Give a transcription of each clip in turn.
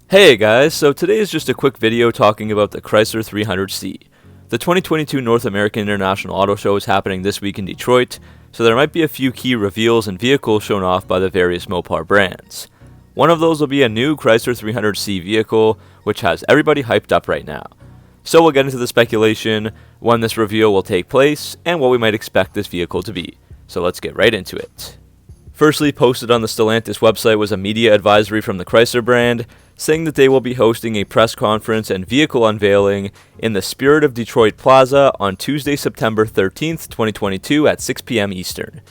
Hey guys, so today is just a quick video talking about the Chrysler 300C. The 2022 North American International Auto Show is happening this week in Detroit, so there might be a few key reveals and vehicles shown off by the various Mopar brands. One of those will be a new Chrysler 300C vehicle, which has everybody hyped up right now. So we'll get into the speculation, when this reveal will take place, and what we might expect this vehicle to be. So let's get right into it. Firstly, posted on the Stellantis website was a media advisory from the Chrysler brand, saying that they will be hosting a press conference and vehicle unveiling in the Spirit of Detroit Plaza on Tuesday, September 13th, 2022 at 6 p.m. Eastern.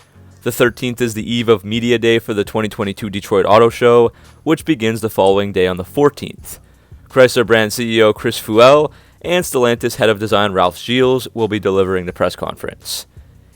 The 13th is the eve of Media Day for the 2022 Detroit Auto Show, which begins the following day on the 14th. Chrysler brand CEO Chris Fuel and Stellantis head of design Ralph Gilles will be delivering the press conference.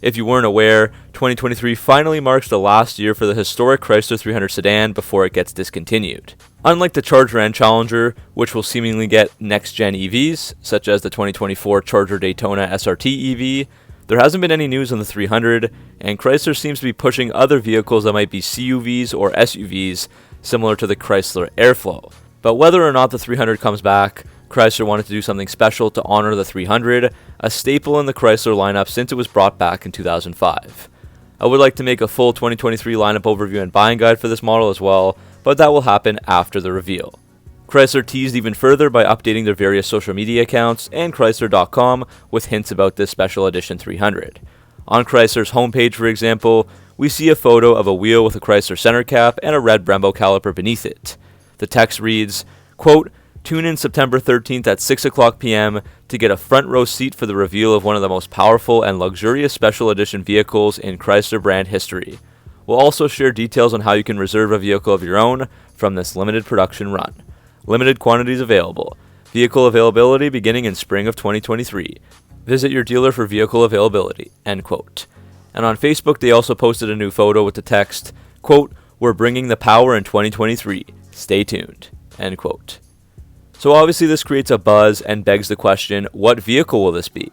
If you weren't aware, 2023 finally marks the last year for the historic Chrysler 300 sedan before it gets discontinued. Unlike the Charger and Challenger, which will seemingly get next-gen EVs, such as the 2024 Charger Daytona SRT EV, there hasn't been any news on the 300, and Chrysler seems to be pushing other vehicles that might be CUVs or SUVs, similar to the Chrysler Airflow. But whether or not the 300 comes back, Chrysler wanted to do something special to honor the 300, a staple in the Chrysler lineup since it was brought back in 2005. I would like to make a full 2023 lineup overview and buying guide for this model as well, but that will happen after the reveal. Chrysler teased even further by updating their various social media accounts and Chrysler.com with hints about this special edition 300. On Chrysler's homepage, for example, we see a photo of a wheel with a Chrysler center cap and a red Brembo caliper beneath it. The text reads, quote, "Tune in September 13th at 6 o'clock p.m. to get a front row seat for the reveal of one of the most powerful and luxurious special edition vehicles in Chrysler brand history. We'll also share details on how you can reserve a vehicle of your own from this limited production run. Limited quantities available. Vehicle availability beginning in spring of 2023. Visit your dealer for vehicle availability." End quote. And on Facebook, they also posted a new photo with the text, quote, "We're bringing the power in 2023. Stay tuned." End quote. So obviously this creates a buzz and begs the question, what vehicle will this be?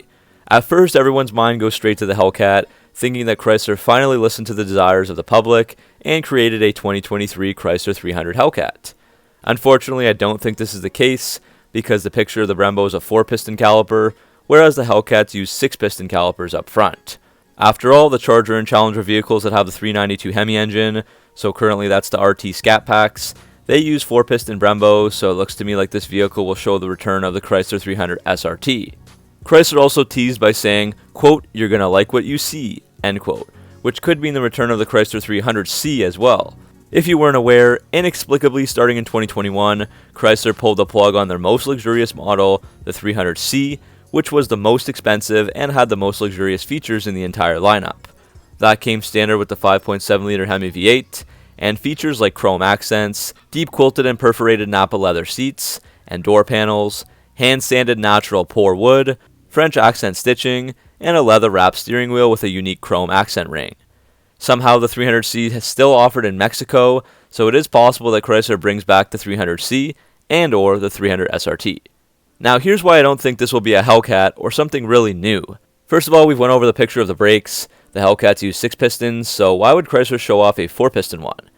At first, everyone's mind goes straight to the Hellcat, thinking that Chrysler finally listened to the desires of the public and created a 2023 Chrysler 300 Hellcat. Unfortunately, I don't think this is the case, because the picture of the Brembo is a 4-piston caliper, whereas the Hellcats use 6-piston calipers up front. After all, the Charger and Challenger vehicles that have the 392 Hemi engine, so currently that's the RT Scat Packs, they use 4-piston Brembos, so it looks to me like this vehicle will show the return of the Chrysler 300 SRT. Chrysler also teased by saying, quote, "You're gonna like what you see," end quote, which could mean the return of the Chrysler 300C as well. If you weren't aware, inexplicably starting in 2021, Chrysler pulled the plug on their most luxurious model, the 300C, which was the most expensive and had the most luxurious features in the entire lineup. That came standard with the 5.7-liter Hemi V8, and features like chrome accents, deep quilted and perforated Napa leather seats and door panels, hand-sanded natural pour wood, French accent stitching, and a leather-wrapped steering wheel with a unique chrome accent ring. Somehow the 300C is still offered in Mexico, so it is possible that Chrysler brings back the 300C and or the 300 SRT. Now here's why I don't think this will be a Hellcat or something really new. First of all, we've went over the picture of the brakes. The Hellcats use 6 pistons, so why would Chrysler show off a 4-piston one?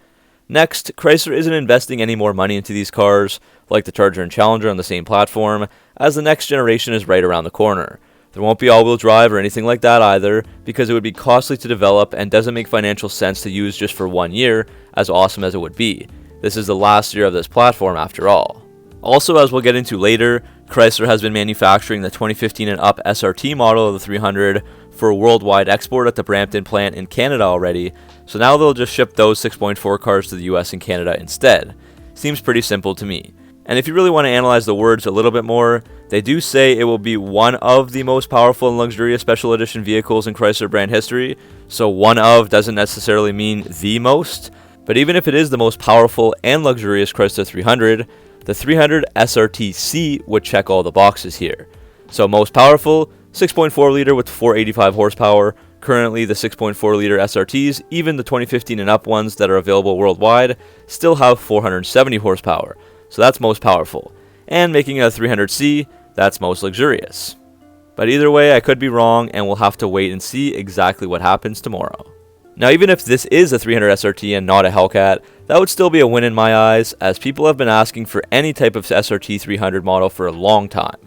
Next, Chrysler isn't investing any more money into these cars, like the Charger and Challenger on the same platform, as the next generation is right around the corner. There won't be all-wheel drive or anything like that either, because it would be costly to develop and doesn't make financial sense to use just for 1 year, as awesome as it would be. This is the last year of this platform after all. Also, as we'll get into later, Chrysler has been manufacturing the 2015 and up SRT model of the 300 for worldwide export at the Brampton plant in Canada already, so now they'll just ship those 6.4 cars to the US and Canada instead. Seems pretty simple to me. And if you really want to analyze the words a little bit more, they do say it will be one of the most powerful and luxurious special edition vehicles in Chrysler brand history, so one of doesn't necessarily mean the most, but even if it is the most powerful and luxurious Chrysler 300, the 300 SRT-C would check all the boxes here. So most powerful, 6.4 liter with 485 horsepower. Currently the 6.4 liter SRTs, even the 2015 and up ones that are available worldwide, still have 470 horsepower. So that's most powerful. And making it a 300C, that's most luxurious. But either way, I could be wrong, and we'll have to wait and see exactly what happens tomorrow. Now, even if this is a 300 SRT and not a Hellcat, that would still be a win in my eyes, as people have been asking for any type of SRT 300 model for a long time.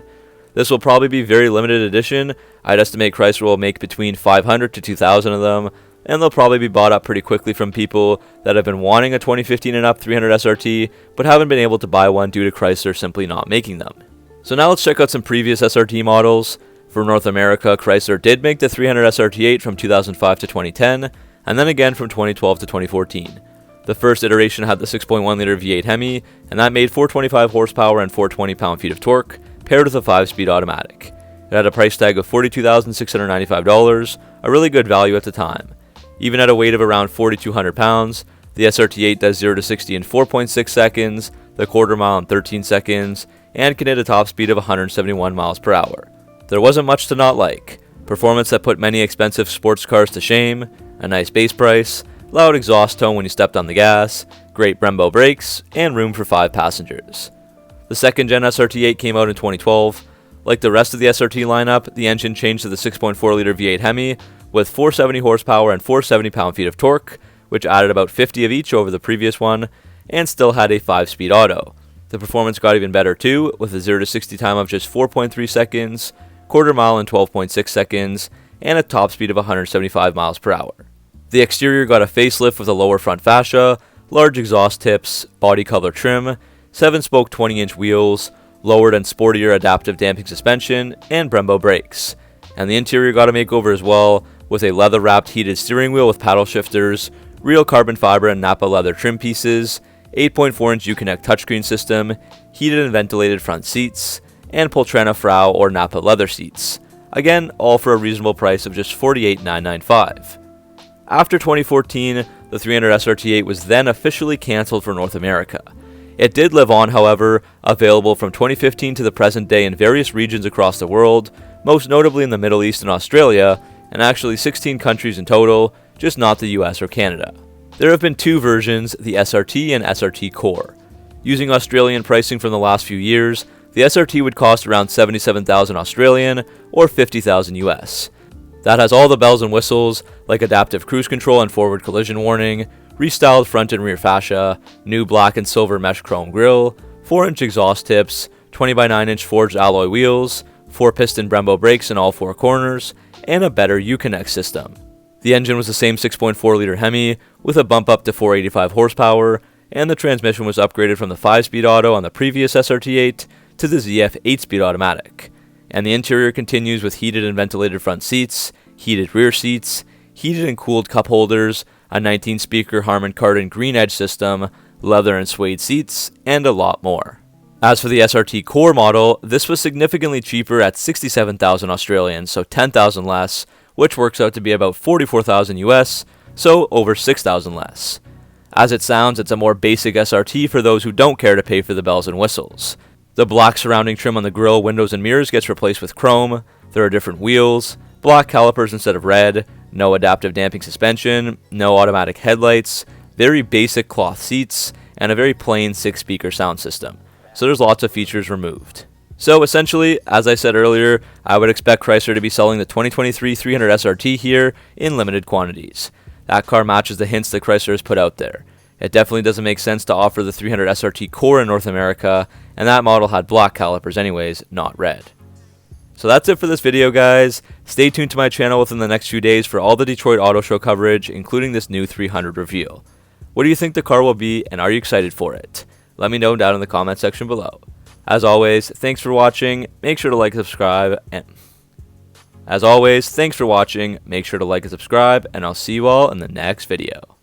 This will probably be very limited edition. I'd estimate Chrysler will make between 500 to 2,000 of them, and they'll probably be bought up pretty quickly from people that have been wanting a 2015 and up 300 SRT, but haven't been able to buy one due to Chrysler simply not making them. So now let's check out some previous SRT models. For North America, Chrysler did make the 300 SRT8 from 2005 to 2010, and then again from 2012 to 2014. The first iteration had the 6.1 liter V8 Hemi, and that made 425 horsepower and 420 pound-feet of torque, paired with a 5-speed automatic. It had a price tag of $42,695, a really good value at the time. Even at a weight of around 4,200 pounds, the SRT8 does 0 to 60 in 4.6 seconds, the quarter mile in 13 seconds, and can hit a top speed of 171 miles per hour. There wasn't much to not like. Performance that put many expensive sports cars to shame, a nice base price, loud exhaust tone when you stepped on the gas, great Brembo brakes, and room for 5 passengers. The second gen SRT8 came out in 2012. Like the rest of the SRT lineup, the engine changed to the 6.4 liter V8 Hemi with 470 horsepower and 470 pound-feet of torque, which added about 50 of each over the previous one, and still had a 5-speed auto. The performance got even better too, with a 0 to 60 time of just 4.3 seconds, quarter mile in 12.6 seconds, and a top speed of 175 miles per hour. The exterior got a facelift with a lower front fascia, large exhaust tips, body color trim, 7-spoke 20-inch wheels, lowered and sportier adaptive damping suspension, and Brembo brakes. And the interior got a makeover as well, with a leather-wrapped heated steering wheel with paddle shifters, real carbon fiber and Nappa leather trim pieces, 8.4-inch Uconnect touchscreen system, heated and ventilated front seats, and Poltrona Frau or Nappa leather seats. Again, all for a reasonable price of just $48,995. After 2014, the 300 SRT8 was then officially cancelled for North America. It did live on, however, available from 2015 to the present day in various regions across the world, most notably in the Middle East and Australia, and actually 16 countries in total, just not the US or Canada. There have been 2 versions, the SRT and SRT Core. Using Australian pricing from the last few years, the SRT would cost around 77,000 Australian or 50,000 US. That has all the bells and whistles, like adaptive cruise control and forward collision warning, restyled front and rear fascia, new black and silver mesh chrome grille, 4-inch exhaust tips, 20 by 9-inch forged alloy wheels, 4-piston Brembo brakes in all 4 corners, and a better Uconnect system. The engine was the same 6.4 liter Hemi, with a bump up to 485 horsepower, and the transmission was upgraded from the 5-speed auto on the previous SRT8 to the ZF 8-speed automatic. And the interior continues with heated and ventilated front seats, heated rear seats, heated and cooled cup holders, a 19-speaker Harman Kardon green edge system, leather and suede seats, and a lot more. As for the SRT Core model, this was significantly cheaper at 67,000 Australian, so 10,000 less, which works out to be about 44,000 US, so over 6,000 less. As it sounds, it's a more basic SRT for those who don't care to pay for the bells and whistles. The black surrounding trim on the grille, windows, and mirrors gets replaced with chrome, there are different wheels, black calipers instead of red, no adaptive damping suspension, no automatic headlights, very basic cloth seats, and a very plain 6-speaker sound system. So there's lots of features removed. So essentially, as I said earlier, I would expect Chrysler to be selling the 2023 300 SRT here in limited quantities. That car matches the hints that Chrysler has put out there. It definitely doesn't make sense to offer the 300 SRT Core in North America, and that model had black calipers anyways, not red. So that's it for this video, guys. Stay tuned to my channel within the next few days for all the Detroit Auto Show coverage, including this new 300 reveal. What do you think the car will be, and are you excited for it? Let me know down in the comment section below. As always, thanks for watching. Make sure to like and subscribe. And as always, thanks for watching. Make sure to like and subscribe, and I'll see you all in the next video.